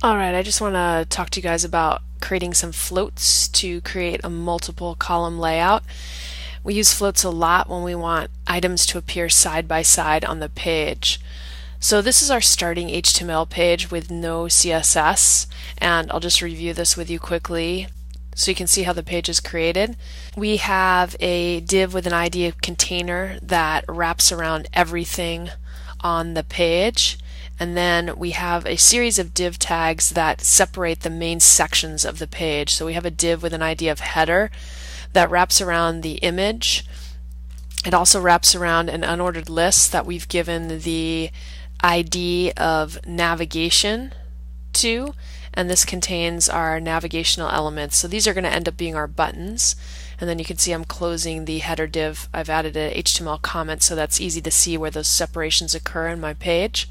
Alright, I just want to talk to you guys about creating some floats to create a multiple column layout. We use floats a lot when we want items to appear side by side on the page. So this is our starting HTML page with no CSS, and I'll just review this with you quickly so you can see how the page is created. We have a div with an ID of container that wraps around everything on the page. And then we have a series of div tags that separate the main sections of the page. So we have a div with an ID of header that wraps around the image. It also wraps around an unordered list that we've given the ID of navigation to, and this contains our navigational elements. So these are going to end up being our buttons. And then you can see I'm closing the header div. I've added an HTML comment so that's easy to see where those separations occur in my page.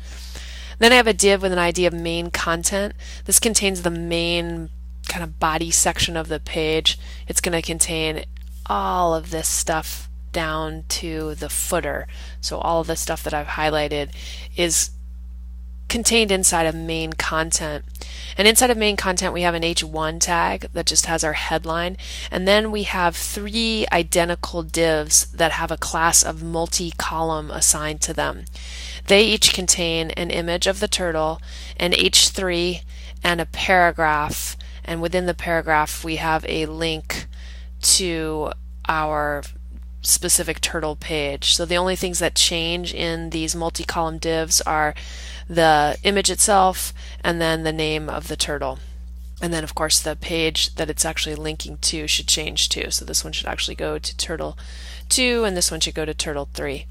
Then I have a div with an ID of main content. This contains the main kind of body section of the page. It's going to contain all of this stuff down to the footer. So all of the stuff that I've highlighted is contained inside of main content. And inside of main content we have an H1 tag that just has our headline, and then we have 3 identical divs that have a class of multi-column assigned to them. They each contain an image of the turtle, an H3, and a paragraph, and within the paragraph we have a link to our specific turtle page. So the only things that change in these multi-column divs are the image itself and then the name of the turtle. And then of course the page that it's actually linking to should change too. So this one should actually go to turtle 2 and this one should go to turtle 3.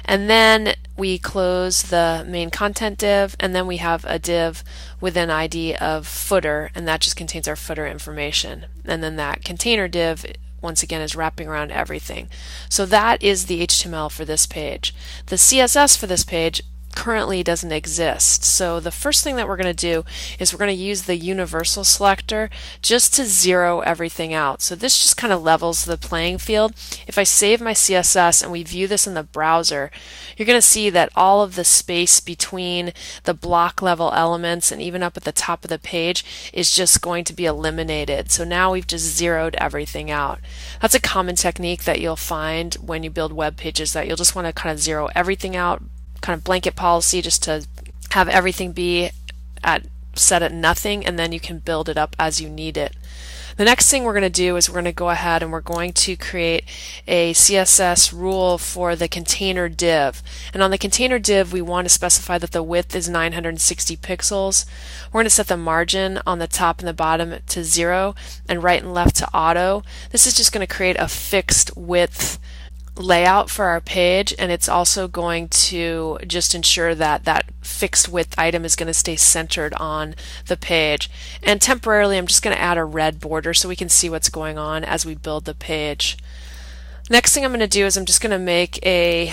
And then we close the main content div, and then we have a div with an ID of footer, and that just contains our footer information. And then that container div once again is wrapping around everything. So that is the HTML for this page. The CSS for this page currently doesn't exist. So the first thing that we're going to do is we're going to use the universal selector just to zero everything out. So this just kind of levels the playing field. If I save my CSS and we view this in the browser, you're going to see that all of the space between the block level elements and even up at the top of the page is just going to be eliminated. So now we've just zeroed everything out. That's a common technique that you'll find when you build web pages, that you'll just want to kind of zero everything out, kind of blanket policy, just to have everything be set at nothing, and then you can build it up as you need it. The next thing we're going to do is we're going to go ahead and we're going to create a CSS rule for the container div. And on the container div we want to specify that the width is 960 pixels. We're going to set the margin on the top and the bottom to 0 and right and left to auto. This is just going to create a fixed width layout for our page, and it's also going to just ensure that that fixed width item is going to stay centered on the page. And temporarily I'm just going to add a red border so we can see what's going on as we build the page. Next thing I'm going to do is I'm just going to make a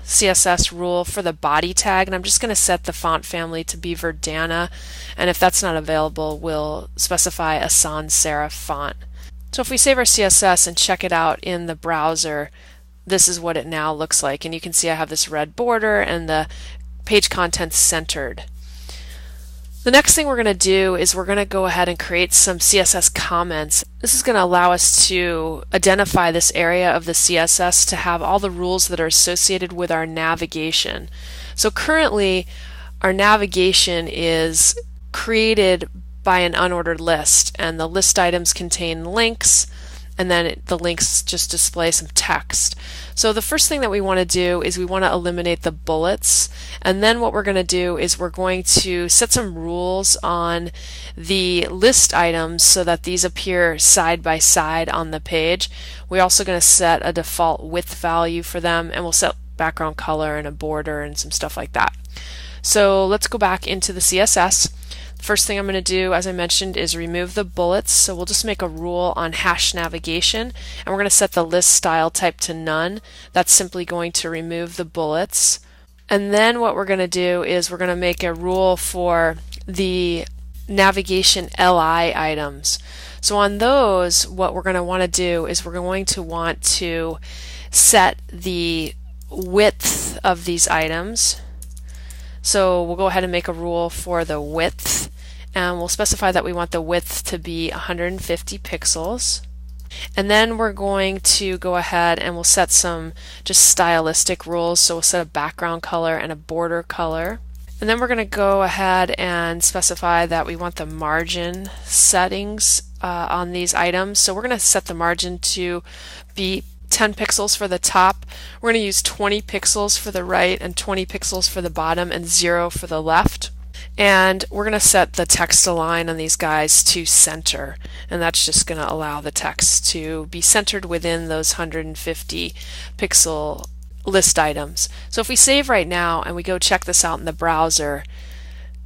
CSS rule for the body tag, and I'm just going to set the font family to be Verdana, and if that's not available we'll specify a sans serif font. So if we save our CSS and check it out in the browser, this is what it now looks like, and you can see I have this red border and the page content's centered. The next thing we're going to do is we're going to go ahead and create some CSS comments. This is going to allow us to identify this area of the CSS to have all the rules that are associated with our navigation. So currently our navigation is created by an unordered list, and the list items contain links, and then the links just display some text. So the first thing that we want to do is we want to eliminate the bullets, and then what we're going to do is we're going to set some rules on the list items so that these appear side by side on the page. We're also going to set a default width value for them, and we'll set background color and a border and some stuff like that. So let's go back into the CSS. First thing I'm going to do, as I mentioned, is remove the bullets. So we'll just make a rule on hash navigation, and we're going to set the list style type to none. That's simply going to remove the bullets. And then what we're going to do is we're going to make a rule for the navigation LI items. So on those, what we're going to want to do is we're going to want to set the width of these items. So we'll go ahead and make a rule for the width, and we'll specify that we want the width to be 150 pixels. And then we're going to go ahead and we'll set some just stylistic rules. So we'll set a background color and a border color. And then we're going to go ahead and specify that we want the margin settings on these items. So we're going to set the margin to be 10 pixels for the top. We're going to use 20 pixels for the right and 20 pixels for the bottom and 0 for the left. And we're going to set the text align on these guys to center, and that's just going to allow the text to be centered within those 150 pixel list items. So if we save right now and we go check this out in the browser,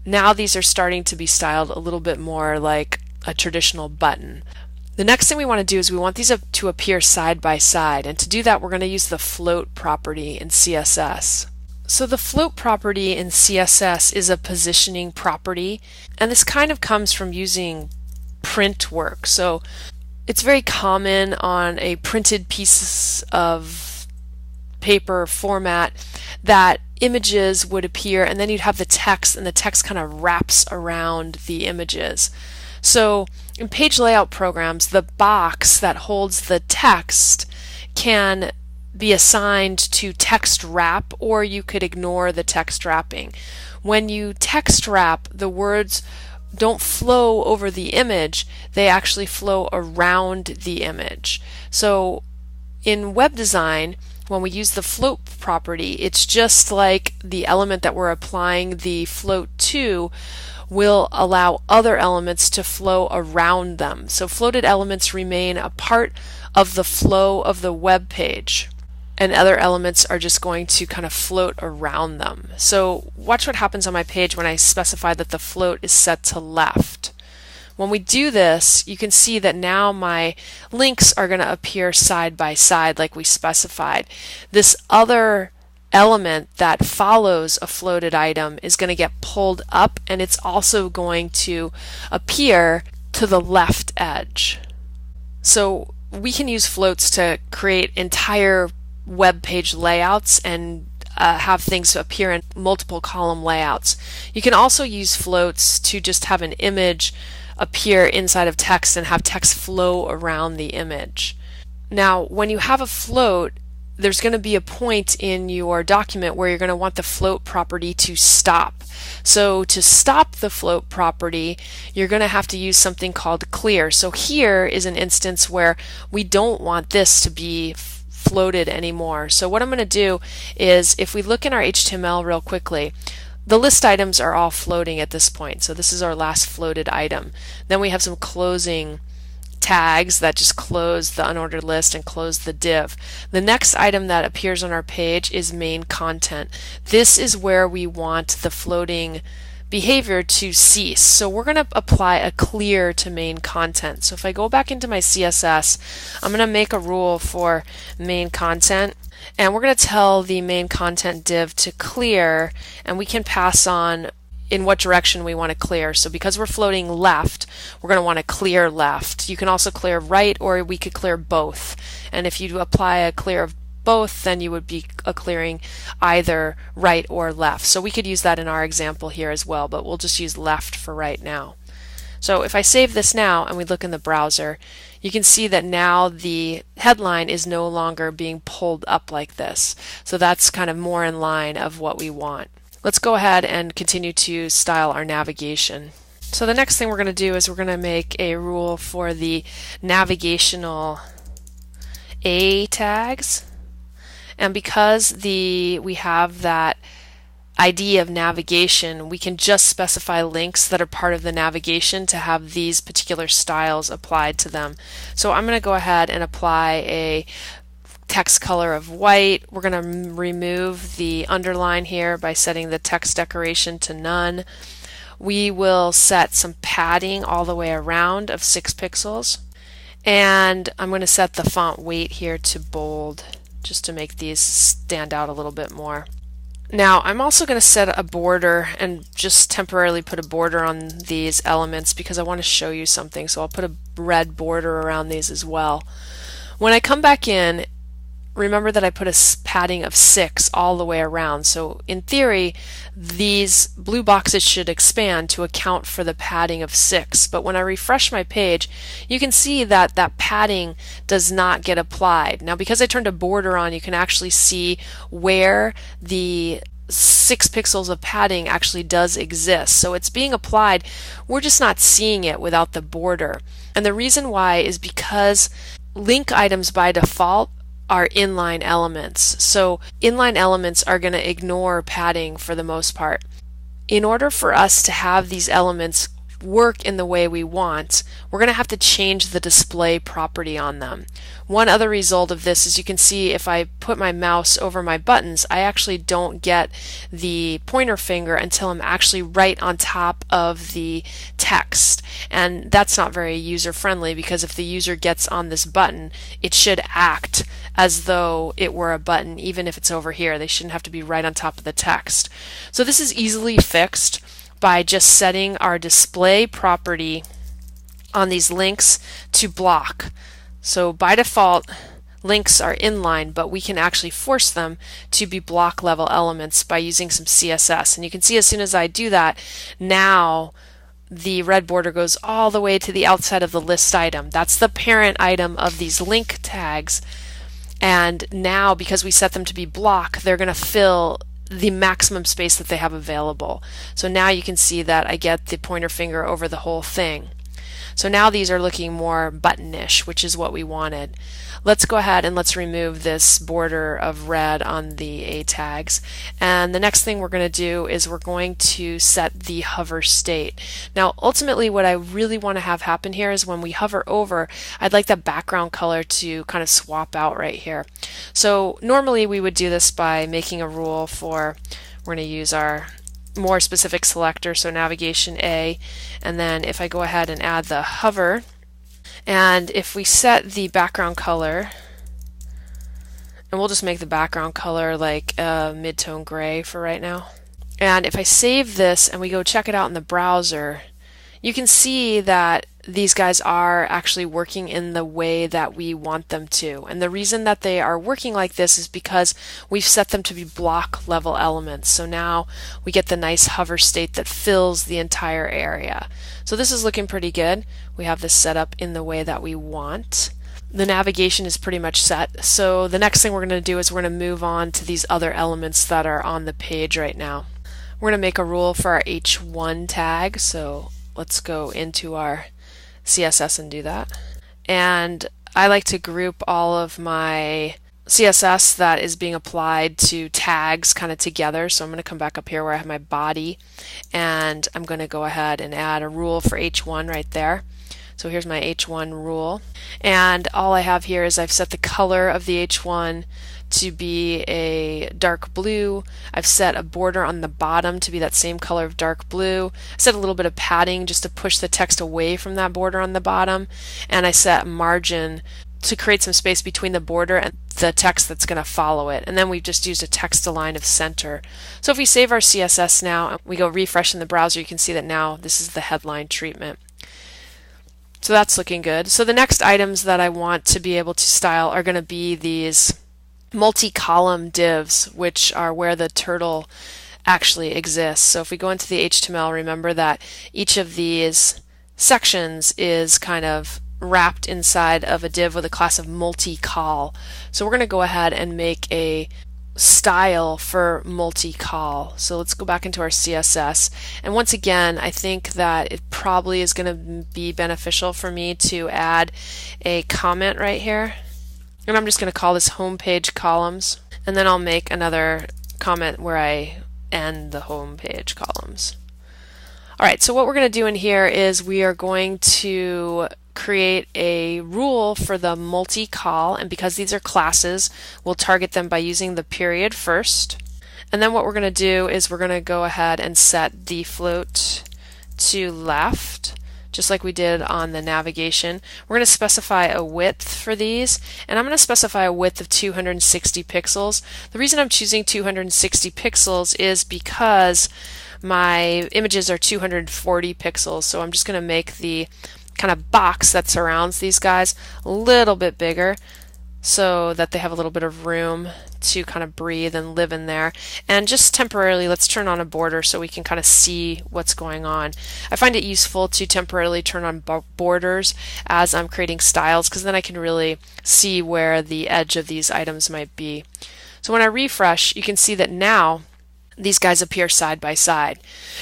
now these are starting to be styled a little bit more like a traditional button. The next thing we want to do is we want these to appear side by side, and to do that we're going to use the float property in CSS. So the float property in CSS is a positioning property, and this kind of comes from using print work. So it's very common on a printed piece of paper format that images would appear and then you'd have the text, and the text kind of wraps around the images. So in page layout programs, the box that holds the text can be assigned to text wrap, or you could ignore the text wrapping. When you text wrap, the words don't flow over the image, they actually flow around the image. So in web design, when we use the float property, it's just like the element that we're applying the float to will allow other elements to flow around them. So floated elements remain a part of the flow of the web page, and other elements are just going to kind of float around them. So watch what happens on my page when I specify that the float is set to left. When we do this, you can see that now my links are going to appear side by side like we specified. This other element that follows a floated item is going to get pulled up, and it's also going to appear to the left edge. So we can use floats to create entire web page layouts and have things appear in multiple column layouts. You can also use floats to just have an image appear inside of text and have text flow around the image. Now, when you have a float, there's going to be a point in your document where you're going to want the float property to stop. So to stop the float property, you're going to have to use something called clear. So here is an instance where we don't want this to be floated anymore. So what I'm going to do is, if we look in our HTML real quickly, the list items are all floating at this point. So this is our last floated item. Then we have some closing tags that just close the unordered list and close the div. The next item that appears on our page is main content. This is where we want the floating behavior to cease. So we're going to apply a clear to main content. So if I go back into my CSS, I'm going to make a rule for main content, and we're going to tell the main content div to clear, and we can pass on in what direction we want to clear. So because we're floating left, we're going to want to clear left. You can also clear right, or we could clear both. And if you apply a clear of both, then you would be clearing either right or left. So we could use that in our example here as well, but we'll just use left for right now. So if I save this now and we look in the browser, you can see that now the headline is no longer being pulled up like this. So that's kind of more in line of what we want. Let's go ahead and continue to style our navigation. So the next thing we're going to do is we're going to make a rule for the navigational A tags. And because we have that ID of navigation, we can just specify links that are part of the navigation to have these particular styles applied to them. So I'm going to go ahead and apply a text color of white. We're going to remove the underline here by setting the text decoration to none. We will set some padding all the way around of 6 pixels. And I'm going to set the font weight here to bold, just to make these stand out a little bit more. Now I'm also going to set a border and just temporarily put a border on these elements because I want to show you something. So I'll put a red border around these as well. When I come back in, remember that I put a padding of 6 all the way around. So in theory, these blue boxes should expand to account for the padding of 6. But when I refresh my page, you can see that that padding does not get applied. Now, because I turned a border on, you can actually see where the 6 pixels of padding actually does exist. So it's being applied. We're just not seeing it without the border. And the reason why is because link items by default are inline elements. So inline elements are going to ignore padding for the most part. In order for us to have these elements work in the way we want, we're going to have to change the display property on them. One other result of this is you can see if I put my mouse over my buttons, I actually don't get the pointer finger until I'm actually right on top of the text. And that's not very user friendly, because if the user gets on this button, it should act as though it were a button, even if it's over here. They shouldn't have to be right on top of the text. So this is easily fixed by just setting our display property on these links to block. So by default, links are inline, but we can actually force them to be block level elements by using some CSS. And you can see as soon as I do that, now the red border goes all the way to the outside of the list item. That's the parent item of these link tags. And now, because we set them to be block, they're going to fill the maximum space that they have available. So now you can see that I get the pointer finger over the whole thing. So now these are looking more button-ish, which is what we wanted. Let's go ahead and let's remove this border of red on the A tags. And the next thing we're going to do is we're going to set the hover state. Now ultimately what I really want to have happen here is when we hover over, I'd like the background color to kind of swap out right here. So normally we would do this by making a rule for, we're going to use our more specific selector, so navigation A, and then if I go ahead and add the hover, and if we set the background color, and we'll just make the background color like mid-tone gray for right now, and if I save this and we go check it out in the browser, you can see that these guys are actually working in the way that we want them to. And the reason that they are working like this is because we've set them to be block level elements. So now we get the nice hover state that fills the entire area. So this is looking pretty good. We have this set up in the way that we want. The navigation is pretty much set. So the next thing we're going to do is we're going to move on to these other elements that are on the page right now. We're going to make a rule for our H1 tag. So let's go into our CSS and do that. And I like to group all of my CSS that is being applied to tags kind of together. So I'm going to come back up here where I have my body, and I'm going to go ahead and add a rule for H1 right there. So here's my H1 rule, and all I have here is I've set the color of the H1 to be a dark blue. I've set a border on the bottom to be that same color of dark blue. I set a little bit of padding just to push the text away from that border on the bottom, and I set margin to create some space between the border and the text that's going to follow it. And then we've just used a text align of center. So if we save our CSS now and we go refresh in the browser, you can see that now this is the headline treatment. So that's looking good. So the next items that I want to be able to style are going to be these multi-column divs, which are where the turtle actually exists. So if we go into the HTML, remember that each of these sections is kind of wrapped inside of a div with a class of MultiCall. So we're going to go ahead and make a style for MultiCall. So let's go back into our CSS, and once again I think that it probably is going to be beneficial for me to add a comment right here, and I'm just going to call this homepage columns, and then I'll make another comment where I end the homepage columns. Alright, so what we're going to do in here is we are going to create a rule for the multi-call, and because these are classes, we'll target them by using the period first. And then what we're going to do is we're going to go ahead and set the float to left, just like we did on the navigation. We're going to specify a width for these, and I'm going to specify a width of 260 pixels. The reason I'm choosing 260 pixels is because my images are 240 pixels, so I'm just going to make the kind of box that surrounds these guys a little bit bigger. so that they have a little bit of room to kind of breathe and live in there. And just temporarily, let's turn on a border so we can kind of see what's going on. I find it useful to temporarily turn on borders as I'm creating styles, because then I can really see where the edge of these items might be. So when I refresh, you can see that now these guys appear side by side.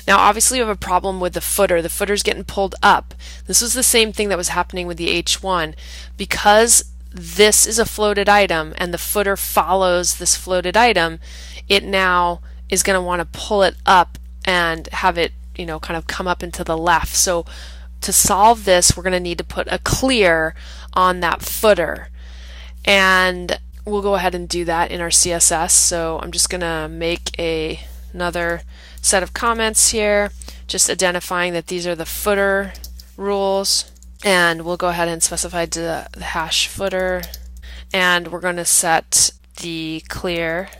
Now obviously you have a problem with the footer. The footer's getting pulled up. This was the same thing that was happening with the H1. Because this is a floated item and the footer follows this floated item, it now is going to want to pull it up and have it, kind of come up into the left. So to solve this, we're going to need to put a clear on that footer. And we'll go ahead and do that in our CSS. So I'm just going to make another set of comments here, just identifying that these are the footer rules. And we'll go ahead and specify the hash footer, and we're going to set the clear,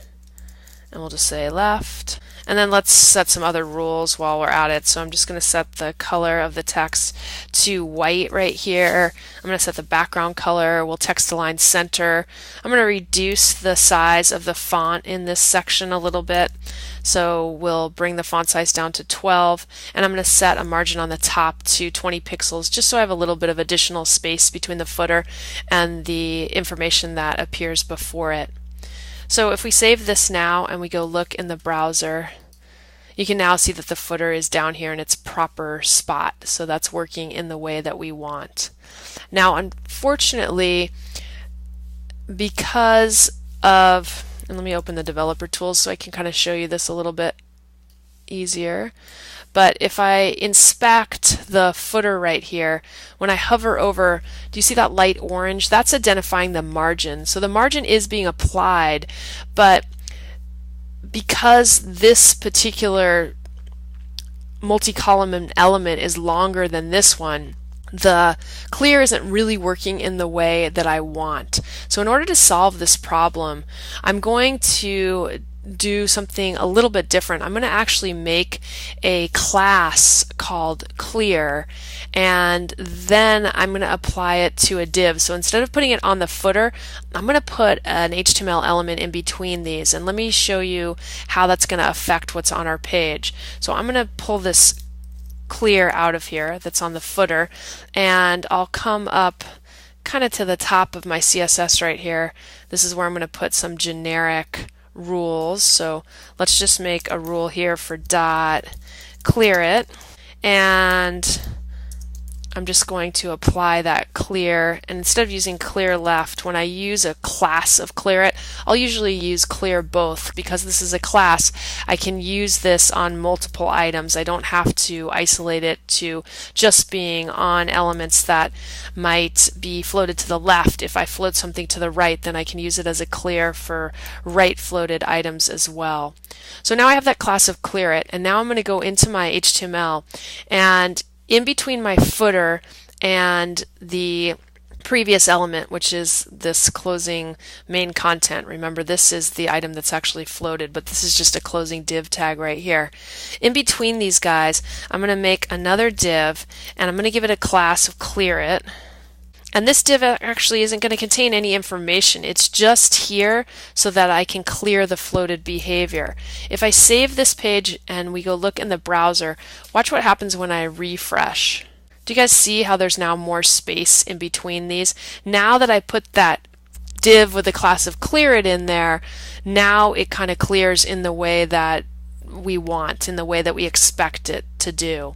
and we'll just say left. And then let's set some other rules while we're at it. So I'm just going to set the color of the text to white right here. I'm going to set the background color. We'll text align center. I'm going to reduce the size of the font in this section a little bit. So we'll bring the font size down to 12, and I'm going to set a margin on the top to 20 pixels just so I have a little bit of additional space between the footer and the information that appears before it. So if we save this now and we go look in the browser, you can now see that the footer is down here in its proper spot. So that's working in the way that we want. Now unfortunately, because of, and let me open the developer tools so I can kind of show you this a little bit easier. But if I inspect the footer right here, when I hover over, do you see that light orange? That's identifying the margin. So the margin is being applied, but because this particular multi-column element is longer than this one, the clear isn't really working in the way that I want. So in order to solve this problem, I'm going to do something a little bit different. I'm going to actually make a class called clear, and then I'm going to apply it to a div. So instead of putting it on the footer, I'm going to put an HTML element in between these, and let me show you how that's going to affect what's on our page. So I'm going to pull this clear out of here that's on the footer, and I'll come up kind of to the top of my CSS right here. This is where I'm going to put some generic rules. So let's just make a rule here for dot ClearIt, and I'm just going to apply that clear, and instead of using clear left, when I use a class of ClearIt, I'll usually use clear both. Because this is a class, I can use this on multiple items. I don't have to isolate it to just being on elements that might be floated to the left. If I float something to the right, then I can use it as a clear for right floated items as well. So now I have that class of ClearIt, and now I'm going to go into my HTML, and in between my footer and the previous element, which is this closing main content. Remember, this is the item that's actually floated, but this is just a closing div tag right here. In between these guys, I'm going to make another div, and I'm going to give it a class of ClearIt. And this div actually isn't going to contain any information. It's just here so that I can clear the floated behavior. If I save this page and we go look in the browser, watch what happens when I refresh. Do you guys see how there's now more space in between these? Now that I put that div with the class of ClearIt in there, now it kind of clears in the way that we want, in the way that we expect it to do.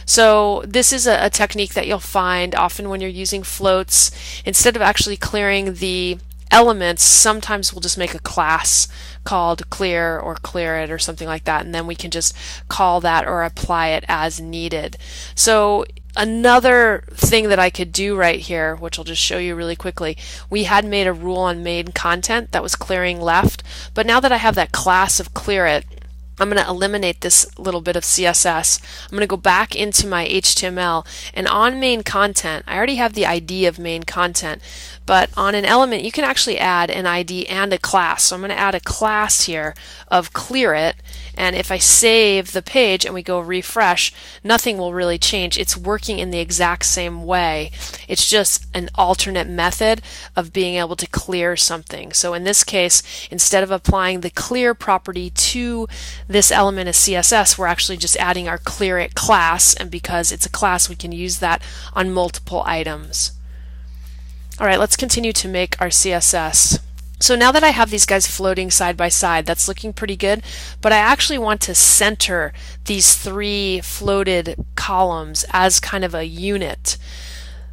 So this is a technique that you'll find often when you're using floats. Instead of actually clearing the elements, sometimes we'll just make a class called clear or ClearIt or something like that, and then we can just call that or apply it as needed. So another thing that I could do right here, which I'll just show you really quickly, we had made a rule on main content that was clearing left, but now that I have that class of ClearIt, I'm going to eliminate this little bit of CSS. I'm going to go back into my HTML, and on main content, I already have the ID of main content, but on an element you can actually add an ID and a class. So I'm going to add a class here of ClearIt, and if I save the page and we go refresh, nothing will really change. It's working in the exact same way. It's just an alternate method of being able to clear something. So in this case, instead of applying the clear property to this element of CSS, we're actually just adding our ClearIt class, and because it's a class, we can use that on multiple items. Alright, let's continue to make our CSS. So now that I have these guys floating side by side, that's looking pretty good, but I actually want to center these three floated columns as kind of a unit.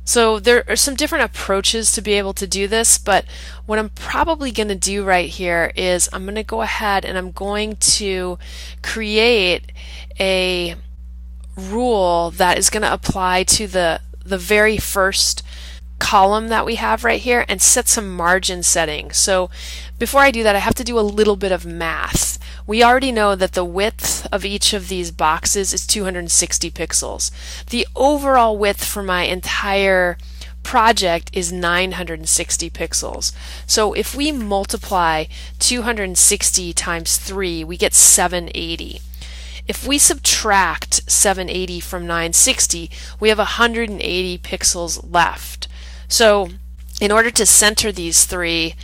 So there are some different approaches to be able to do this, but what I'm probably going to do right here is I'm going to go ahead and I'm going to create a rule that is going to apply to the very first column that we have right here and set some margin settings. So before I do that, I have to do a little bit of math. We already know that the width of each of these boxes is 260 pixels. The overall width for my entire project is 960 pixels. So if we multiply 260 times 3, we get 780. If we subtract 780 from 960, we have 180 pixels left. So in order to center these three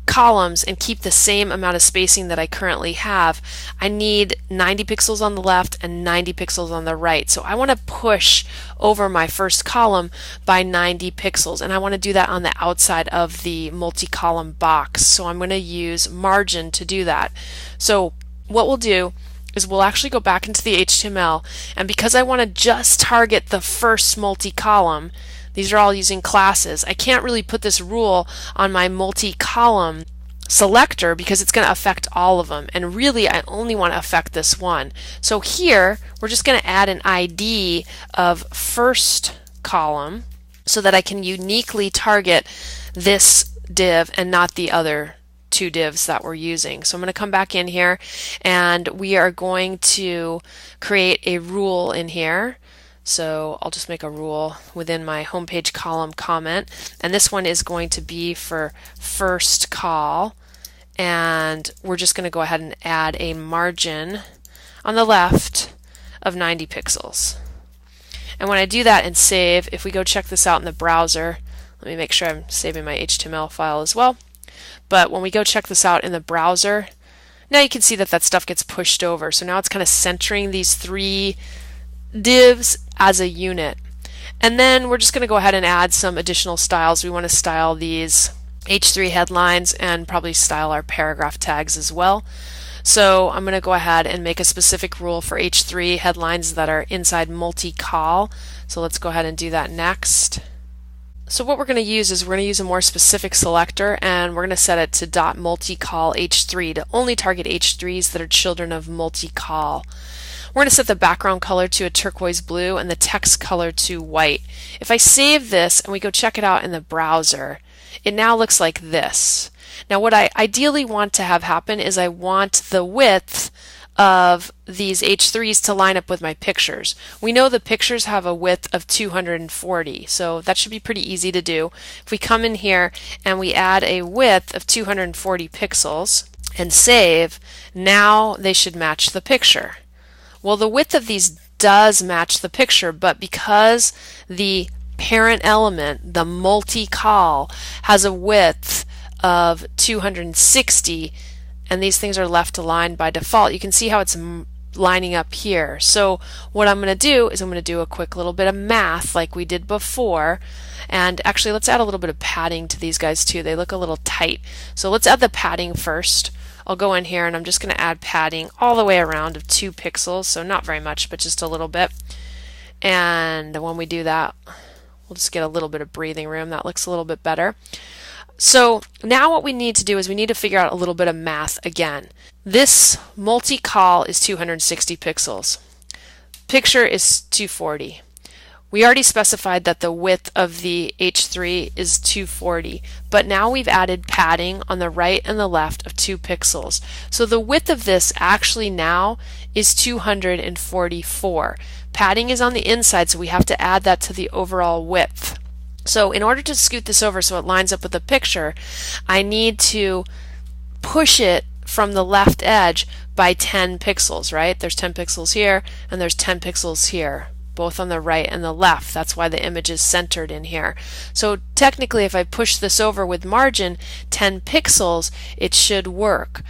columns and keep the same amount of spacing that I currently have, I need 90 pixels on the left and 90 pixels on the right. So I want to push over my first column by 90 pixels, and I want to do that on the outside of the multi-column box. So I'm going to use margin to do that. So what we'll do is we'll actually go back into the HTML, and because I want to just target the first multi-column, these are all using classes, I can't really put this rule on my multi-column selector because it's going to affect all of them, and really I only want to affect this one. So here we're just going to add an ID of first column so that I can uniquely target this div and not the other two divs that we're using. So I'm going to come back in here and we are going to create a rule in here. So I'll just make a rule within my homepage column comment, and this one is going to be for first call, and we're just going to go ahead and add a margin on the left of 90 pixels. And when I do that and save, if we go check this out in the browser, let me make sure I'm saving my HTML file as well. But when we go check this out in the browser, now you can see that that stuff gets pushed over. So now it's kind of centering these three divs as a unit. And then we're just going to go ahead and add some additional styles. We want to style these H3 headlines and probably style our paragraph tags as well. So I'm going to go ahead and make a specific rule for H3 headlines that are inside MultiCall. So let's go ahead and do that next. So what we're going to use is we're going to use a more specific selector, and we're going to set it to .multicall H3 to only target H3s that are children of MultiCall. We're going to set the background color to a turquoise blue and the text color to white. If I save this and we go check it out in the browser, it now looks like this. Now what I ideally want to have happen is I want the width of these H3s to line up with my pictures. We know the pictures have a width of 240, so that should be pretty easy to do. If we come in here and we add a width of 240 pixels and save, now they should match the picture. Well, the width of these does match the picture, but because the parent element, the MultiCall, has a width of 260, and these things are left aligned by default, you can see how it's lining up here. So what I'm going to do is I'm going to do a quick little bit of math like we did before, and actually let's add a little bit of padding to these guys too. They look a little tight. So let's add the padding first. I'll go in here and I'm just going to add padding all the way around of 2 pixels, so not very much, but just a little bit. And when we do that, we'll just get a little bit of breathing room. That looks a little bit better. So now what we need to do is we need to figure out a little bit of math again. This MultiCall is 260 pixels. Picture is 240. We already specified that the width of the H3 is 240, but now we've added padding on the right and the left of 2 pixels. So the width of this actually now is 244. Padding is on the inside, so we have to add that to the overall width. So in order to scoot this over so it lines up with the picture, I need to push it from the left edge by 10 pixels, right? There's 10 pixels here and there's 10 pixels here, both on the right and the left. That's why the image is centered in here. So technically, if I push this over with margin 10 pixels, it should work.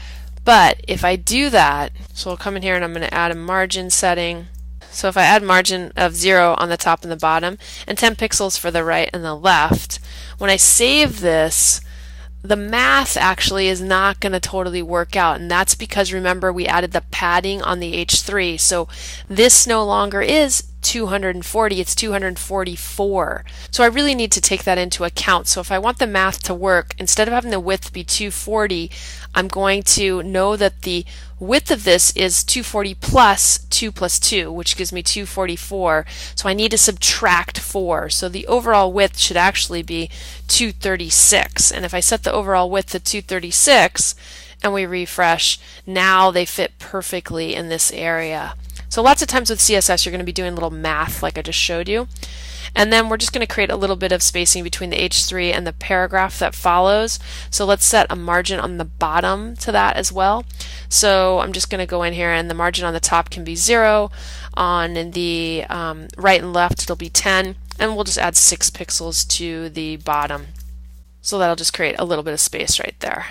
But if I do that, so I'll come in here and I'm going to add a margin setting. So if I add margin of 0 on the top and the bottom and 10 pixels for the right and the left, when I save this, the math actually is not going to totally work out, and that's because, remember, we added the padding on the H3, so this no longer is 240, it's 244. So I really need to take that into account. So if I want the math to work, instead of having the width be 240, I'm going to know that the width of this is 240 plus 2 plus 2, which gives me 244. So I need to subtract 4. So the overall width should actually be 236. And if I set the overall width to 236 and we refresh, now they fit perfectly in this area. So lots of times with CSS you're going to be doing little math like I just showed you. And then we're just going to create a little bit of spacing between the H3 and the paragraph that follows. So let's set a margin on the bottom to that as well. So I'm just going to go in here, and the margin on the top can be 0. On the right and left it'll be 10. And we'll just add 6 pixels to the bottom. So that'll just create a little bit of space right there.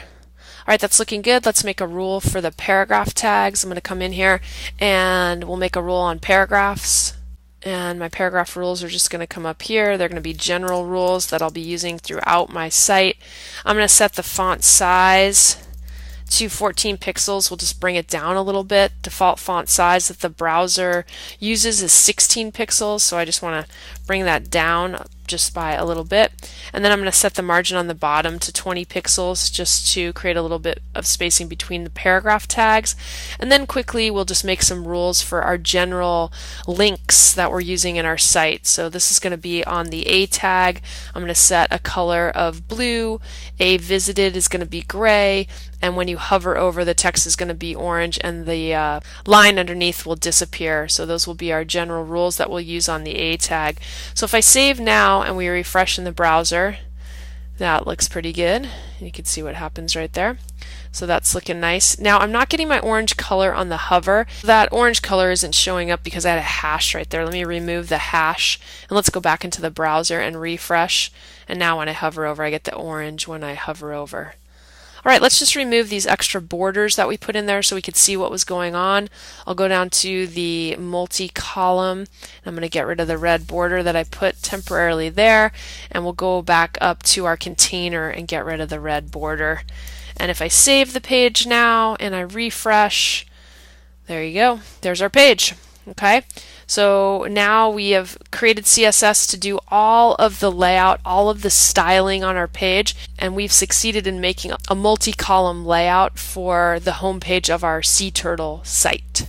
Alright, that's looking good. Let's make a rule for the paragraph tags. I'm going to come in here and we'll make a rule on paragraphs. And my paragraph rules are just going to come up here. They're going to be general rules that I'll be using throughout my site. I'm going to set the font size to 14 pixels. We'll just bring it down a little bit. Default font size that the browser uses is 16 pixels, so I just want to bring that down just by a little bit. And then I'm going to set the margin on the bottom to 20 pixels just to create a little bit of spacing between the paragraph tags. And then quickly we'll just make some rules for our general links that we're using in our site. So this is going to be on the A tag. I'm going to set a color of blue. A visited is going to be gray. And when you hover over, the text is going to be orange and the line underneath will disappear. So those will be our general rules that we'll use on the A tag. So if I save now and we refresh in the browser, that looks pretty good. You can see what happens right there. So that's looking nice. Now I'm not getting my orange color on the hover. That orange color isn't showing up because I had a hash right there. Let me remove the hash and let's go back into the browser and refresh. And now when I hover over, I get the orange when I hover over. Alright, let's just remove these extra borders that we put in there so we could see what was going on. I'll go down to the multi-column. I'm going to get rid of the red border that I put temporarily there, and we'll go back up to our container and get rid of the red border. And if I save the page now and I refresh, there you go. There's our page. Okay, so now we have created CSS to do all of the layout, all of the styling on our page, and we've succeeded in making a multi-column layout for the home page of our Sea Turtle site.